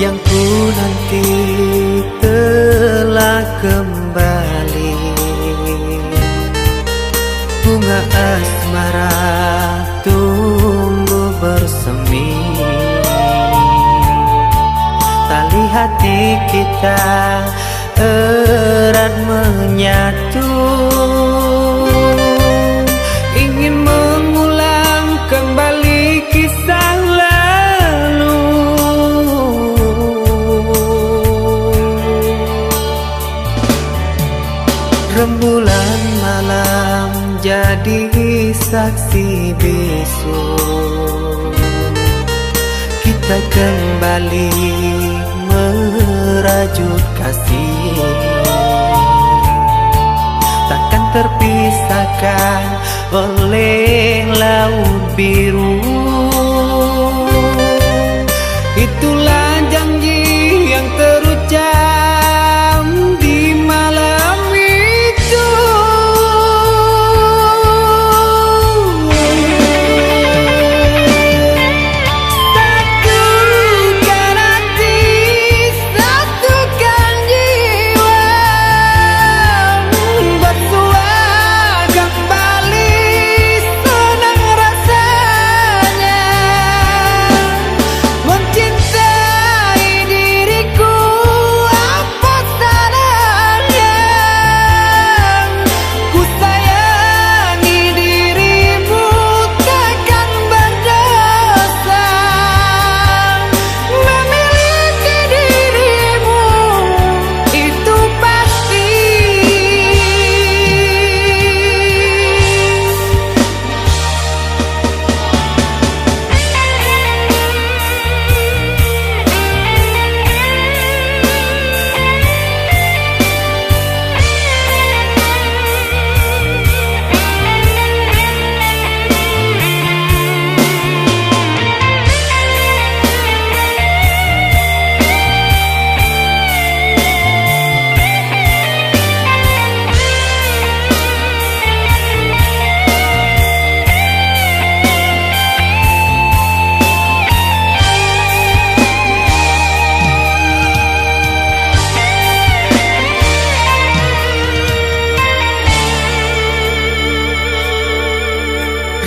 yang ku nanti telah kembali. Bunga asmara tumbuh bersemi, tali hati kita erat menyatu. Ingin mengulang kembali kisah lalu. Rembulan malam jadi saksi bisu, kita kembali merajut kasih. Takkan terpisahkan oleh laut biru. Itulah janji yang terucap di malam itu. Satukan hati, satukan jiwa, bersua kembali, senang rasanya mencintai diriku. Apa salahnya ku sayangi dirimu, takkan berdosa memiliki dirimu, itu pasti.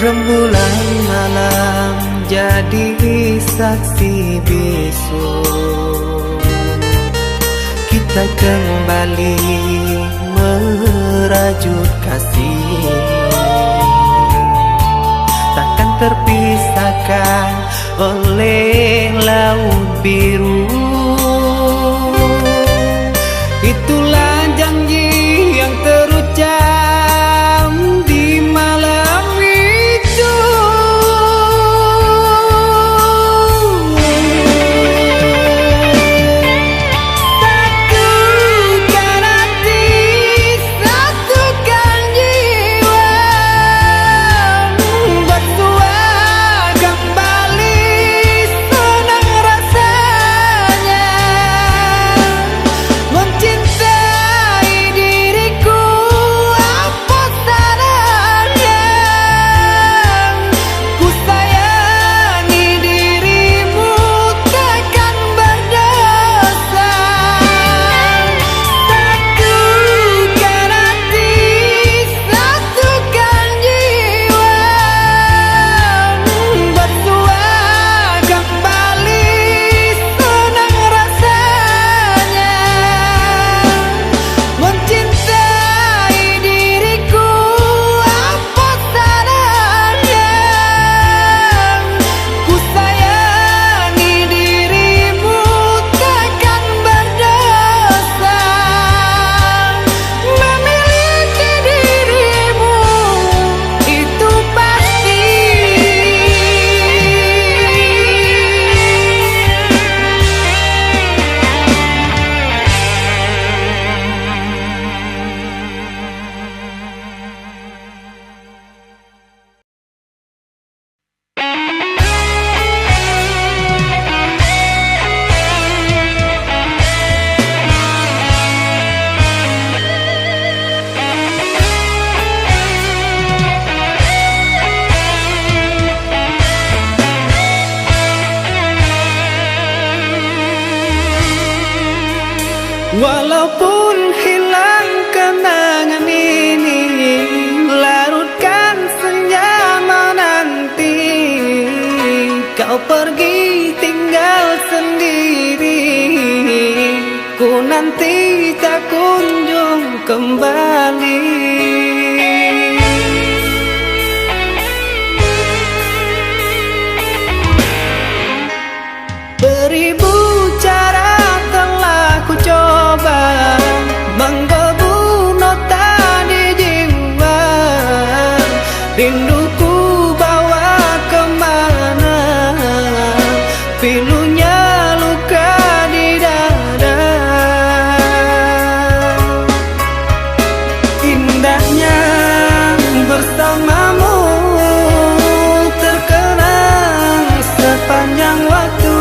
Rembulan malam jadi saksi bisu, kita kembali merajut kasih. Takkan terpisahkan oleh laut biru. Itulah janji yang terucap di malam itu. Satukan hati, satukan jiwa, bersua kembali, senang rasanya Walaupun hilang kenangan ini, larutkan senja menanti. Kau pergi tinggal sendiri, ku nanti tak kunjung kembali. Beribu cara telah ku coba menggebu nota di jiwa. Rinduku bawa kemana, pilunya luka di dada. Indahnya bersamamu terkenang sepanjang waktu.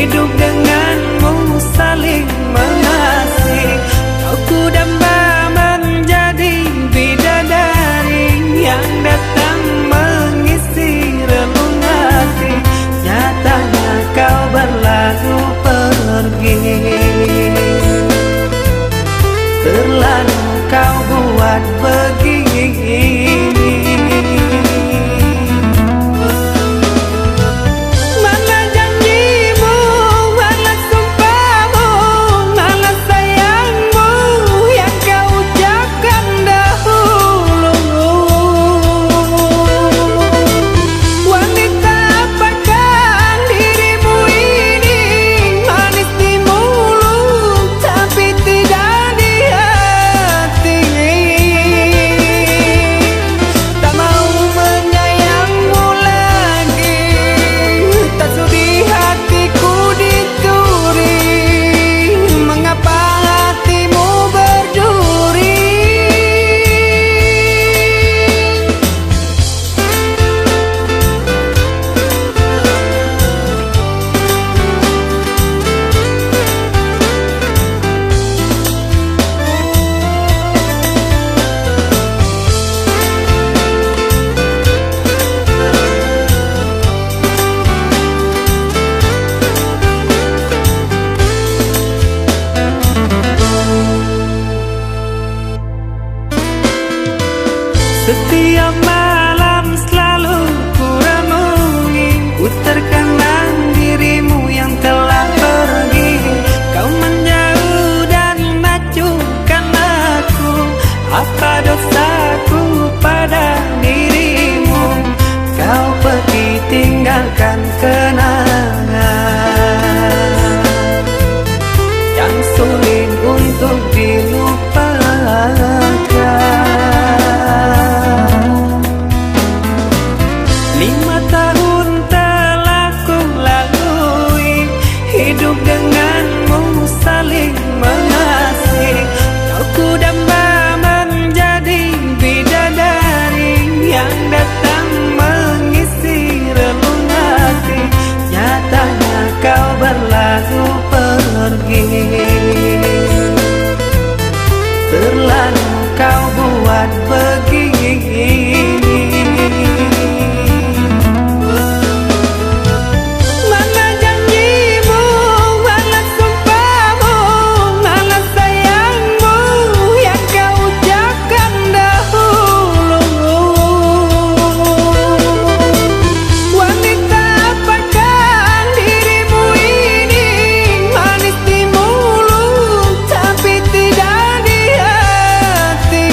hidup denganmu saling mengasihi. Kau ku damba menjadi bidadari yang datang mengisi relung hati. Nyatanya kau berlalu pergi, terlalu kau buat begini. Mana janjimu, mana sumpahmu, mana sayangmu yang kau ucapkan dahulu. Wanita apakah dirimu ini, manis di mulut tapi tidak di hati. Tak mau menyayangmu lagi, tak sudi hatiku dicuri. Mengapa hatimu berduri? Setiap malam selalu ku renungi, ku terkenang dirimu yang telah pergi. Kau menjauh dan acuhkan aku, apa dosaku pada dirimu? Kau pergi tinggalkan kenangan yang sulit untuk dilupakan. 5 tahun telah ku lalui, hidup denganmu saling mengasihi. Kau ku damba menjadi bidadari yang datang mengisi relung hati. Nyatanya kau berlalu pergi, terlalu kau buat begini. Mana janjimu, mana sumpahmu, mana sayangmu yang kau ucapkan dahulu. Wanita apakah dirimu ini, manis di mulut tapi tidak di hati.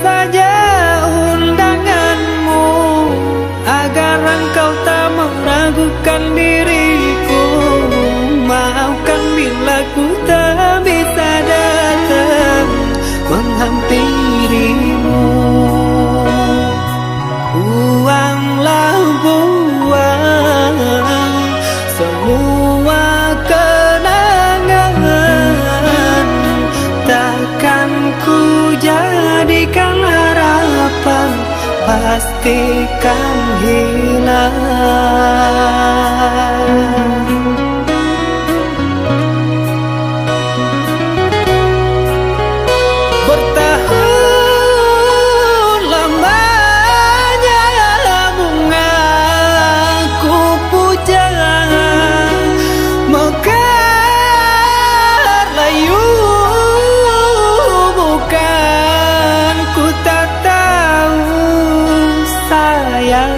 saja undanganmu agar engkau tak meragukan diriku. Maafkan bila ku tak bisa datang menghampirimu. Buanglah buang semua kenangan, takkan ku jadikan harapan, pastikan hilang. Bertahun lamanya bunga ku puja, mekar layu bukan ku tak tahu sayang,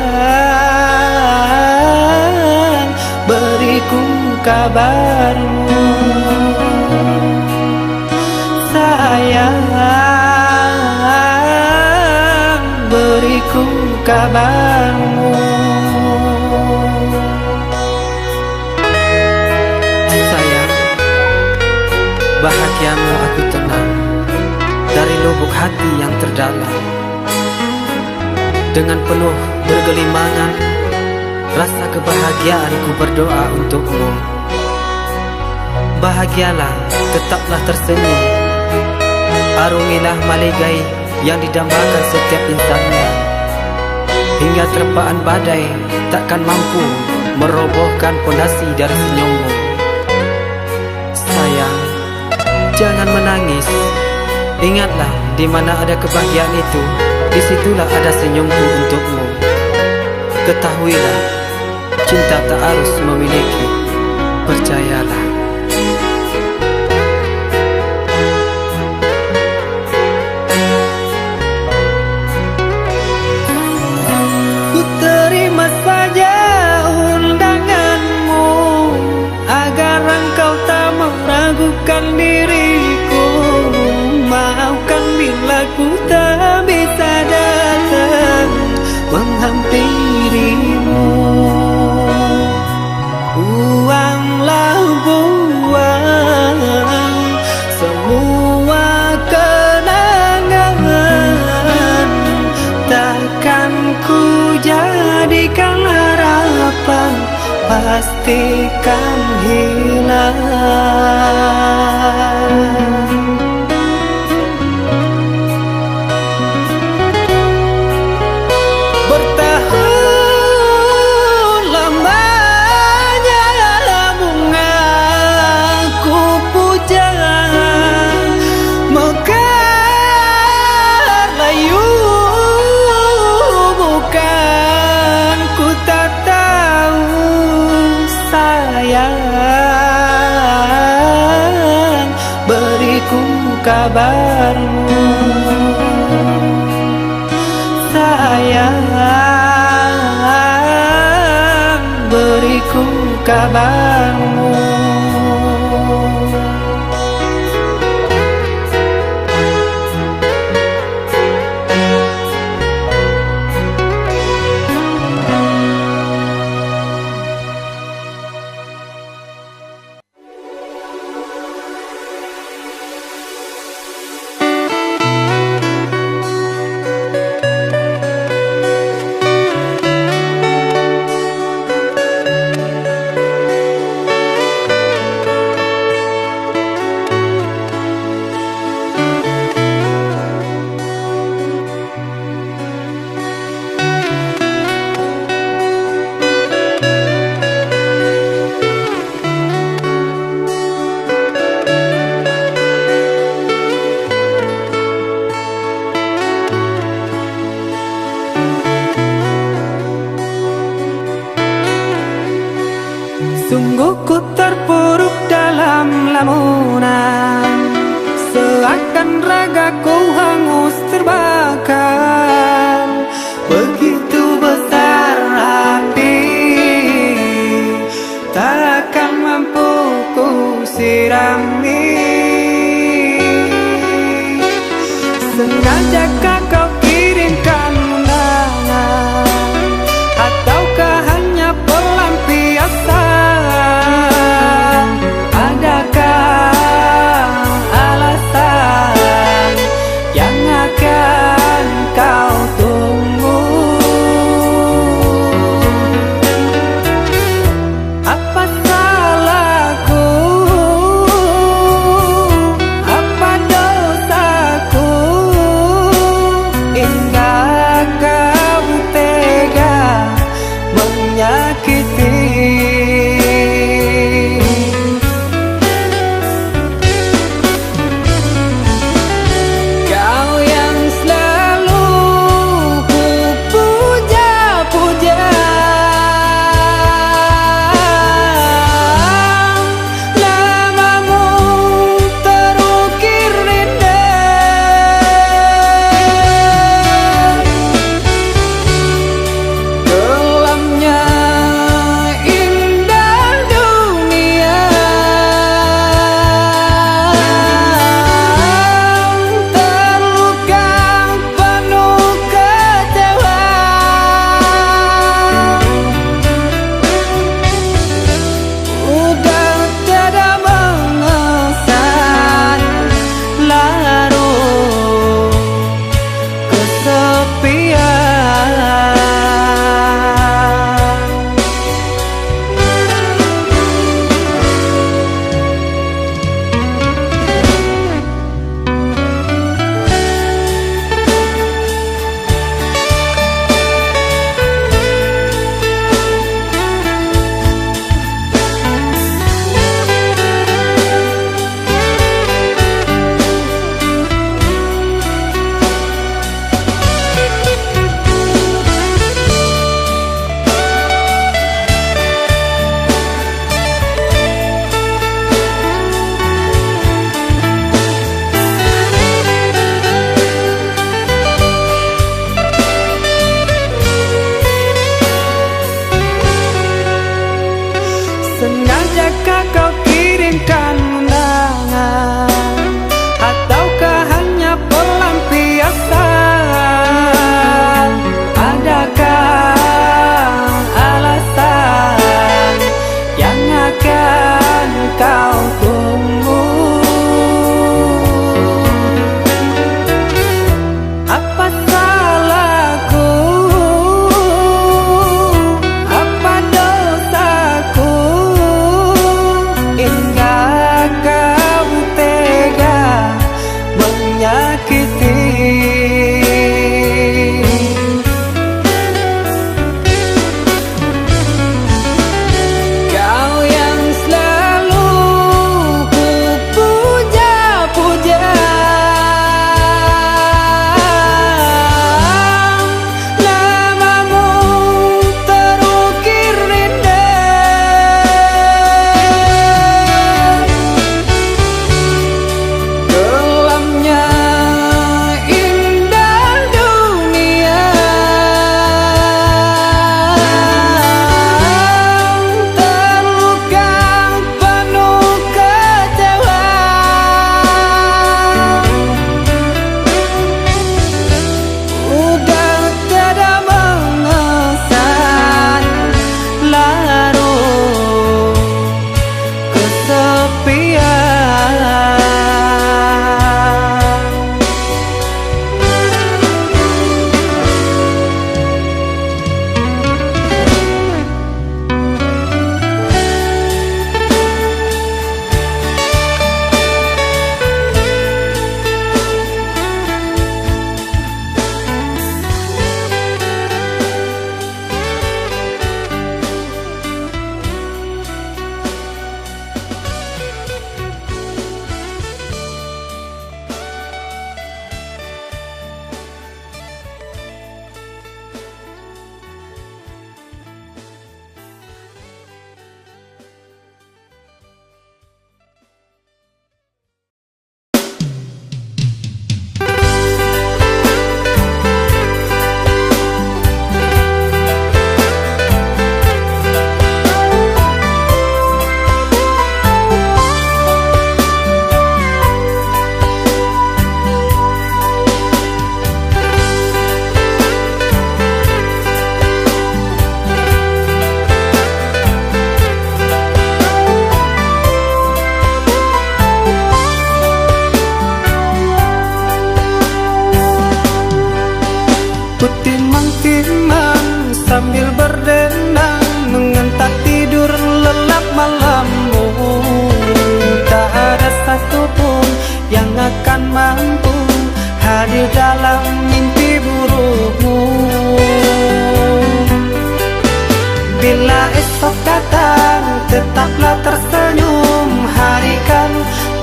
beriku kabarmu sayang, beriku kabarmu. Sayang, bahagiamu aku tenang dari lubuk hati yang terdalam. Dengan penuh bergelimangan, rasa kebahagiaanku berdoa untukmu. Bahagialah, tetaplah tersenyum, arungilah maligai yang didambakan setiap insannya, hingga terpaan badai takkan mampu merobohkan pondasi dari senyummu. Sayang, jangan menangis. Ingatlah, di mana ada kebahagiaan itu, disitulah ada senyumku untukmu. Ketahuilah, cinta tak harus memiliki, percayalah. Ku terima saja undanganmu agar engkau tak meragukan diriku. Maafkan bila ku tak bisa datang menghampirimu. Buanglah buang semua kenangan, takkan ku jadikan harapan, pastikan hilang. Bertahun lamanya bunga ku puja, mekar layu bukan ku tak tahu sayang, beriku kabarmu sayang, beriku kabarmu. Sungguh ku terpuruk dalam lamunan, seakan ragaku hangus terbakar. Begitu besar hati, takkan mampu ku sirami. Sengajakah kau kirimkan undangan, ataukah hanya pelampiasan? Adakah alasan yang akan kau tunggu? Apa salahku? Apa dosaku? Ku timang-timang sambil berdendang, mengentak tidur lelap malammu. Tak ada satupun yang akan mampu hadir dalam mimpi burukmu. Bila esok datang, tetaplah tersenyum. Hari kan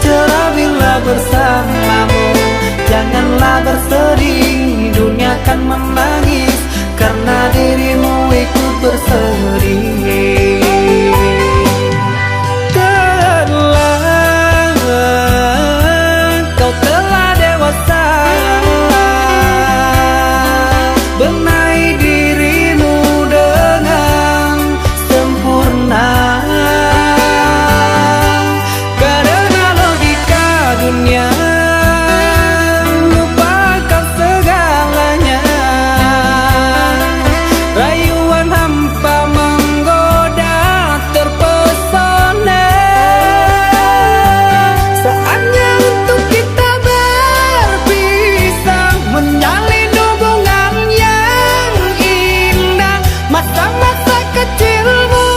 cerah bila bersamamu. Janganlah bersedih, dunia kan menangis karena dirimu ikut bersedih. Kau telah dewasa, benahi dirimu dengan sempurna. Karena logika dunia lupakan segalanya. Rayuan hampa menggoda terpesona. Saatnya untuk kita berpisah, menjalin hubungan yang indah. Masa-masa kecilmu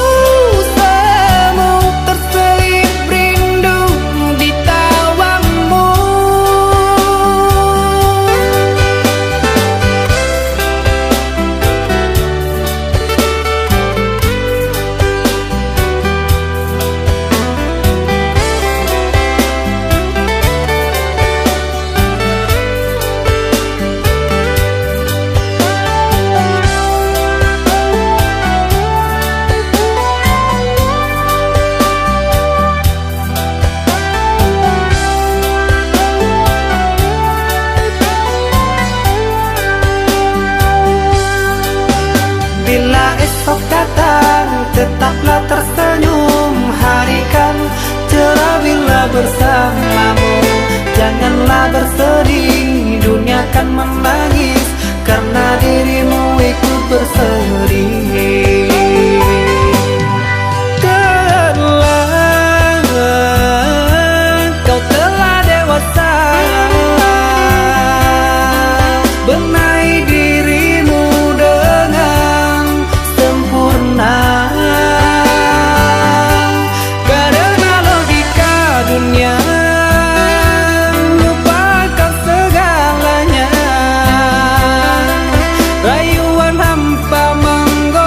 semu terselip rindu di tawamu. Bila esok datang, tetaplah tersenyum. Hari kan cerah bila bersamamu. Janganlah bersedih, dunia kan menangis karena dirimu ikut bersedih. Kau telah dewasa, benahi dirimu dengan sempurna. Karena logika dunia lupakan segalanya. Rayuan hampa menggoda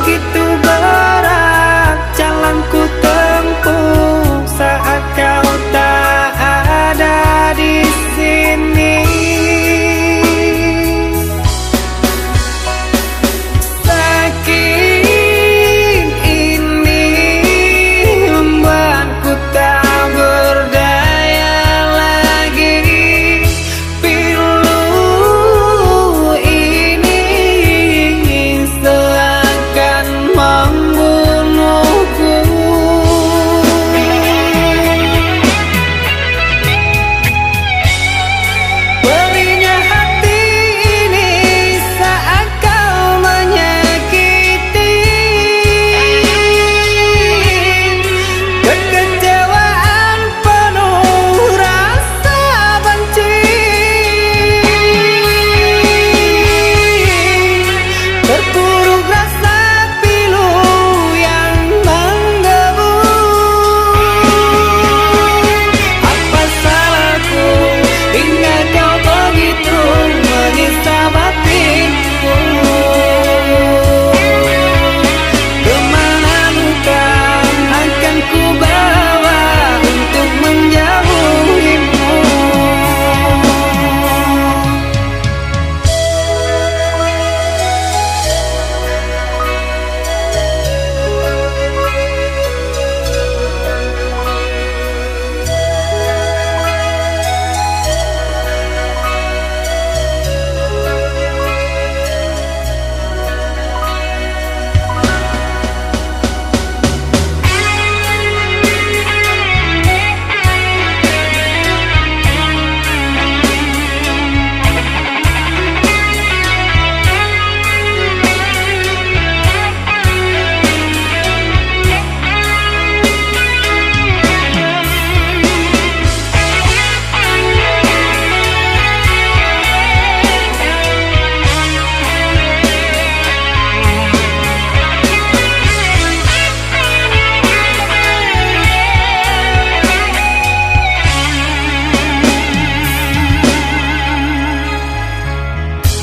Begitu berat jalanku tempuh saat kau tak ada di sini. Sakit ini membuatku tak berdaya lagi. Pilu ini seakan membunuhku. Perihnya hati ini saat kau menyakiti. Kekecewaan penuh rasa benci. Terpuruk rasa pilu yang menggebu. Apa salahku hingga kau begitu menyiksa batinku? Kemana luka akan ku bawa untuk menjauhimu?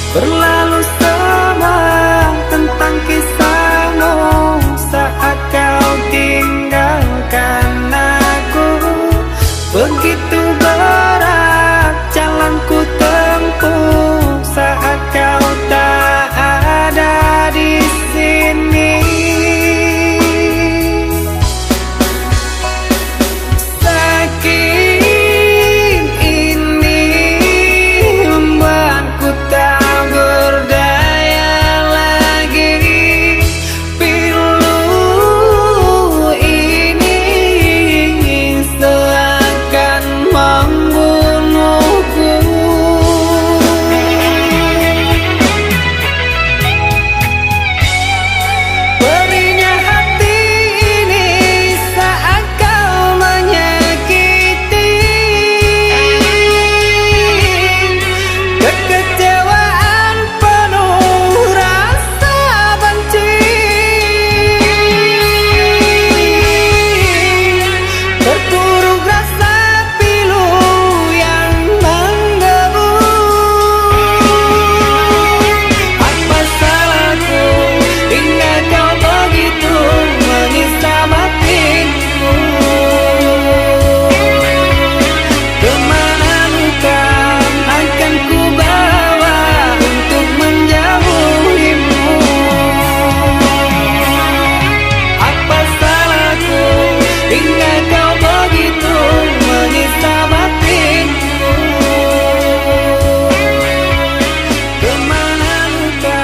Berlalu semua tentang kisahmu saat kau tinggalkan aku. Begitu berat jalanku tempuh saat kau tak ada di sini. Sakit ini membuatku tak berdaya lagi. Pilu ini seakan membunuhku. Perihnya hati ini saat kau menyakiti. Kekecewaan penuh rasa benci. Terpuruk rasa pilu yang menggebu. Apa salahku hingga kau begitu menyiksa batinku? Kemana luka akan ku bawa untuk menjauhimu? Apa salahku hingga kau begitu menyiksa batinku? Kemana luka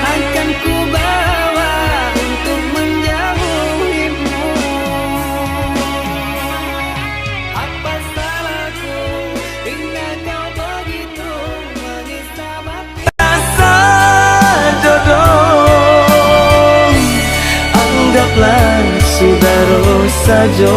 akan ku bawa untuk menjauhimu? Apa salahku hingga kau begitu menyiksa batinku? Rasa jodoh anggaplah saudara saja.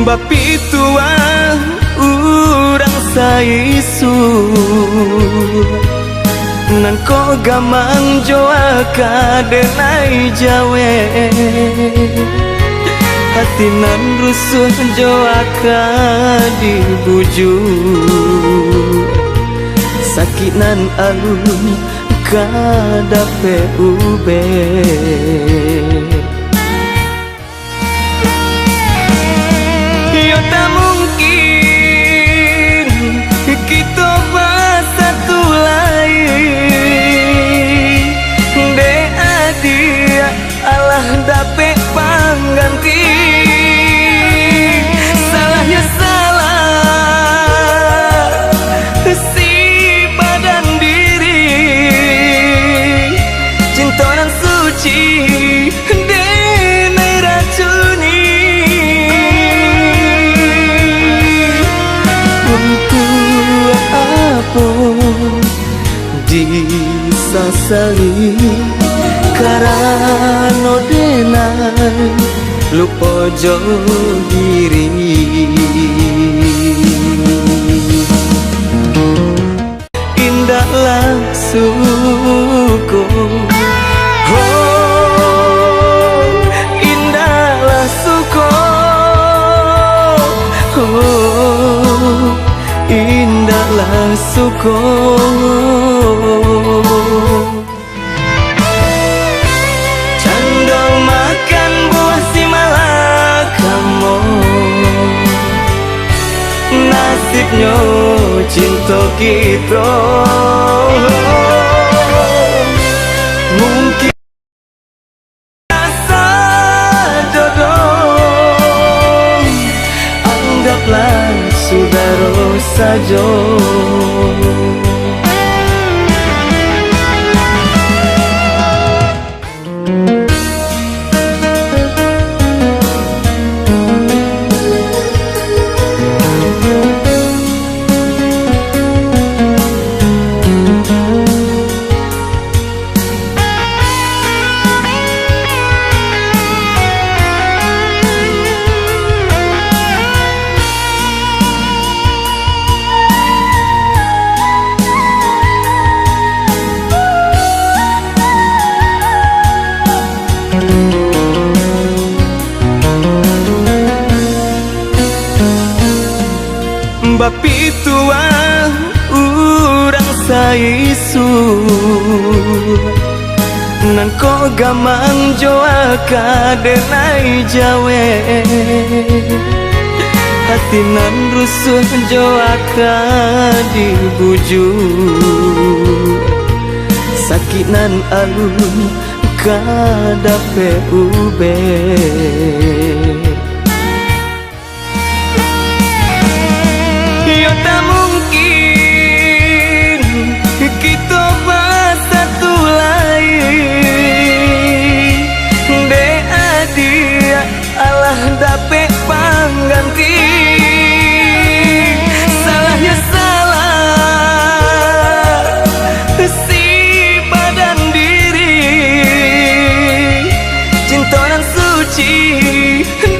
Bapi tua urang saisu nan ko gamang joa kadenai jawe hati nan rusuh joa ka dibuju sakit nan alun ka dape ube yo tak mungkin kita bersatu lain de adia Allah dape pangganti salahnya salah si badan diri cinta nan suci denai racuni untuk apa disasali karano denai lupa jauh diri indahlah suku oh indahlah suku oh indahlah suku candong makan buah si malakamo nasibnya cinta kita mungkin rasa jodoh anggaplah saudara saja bapi tua urang saisu nan ko gamang joa kadenai jawe hati nan rusuh joa ka dibuju sakit nan alun ka dape ube yo tak mungkin kita bersatu lain de adia Allah dape pangganti salahnya salah si badan diri cinta nan suci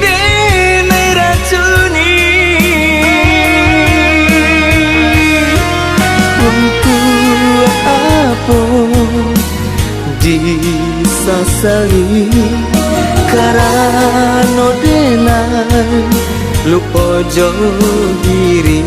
denai racuni disasali karano denai lupa jauh diri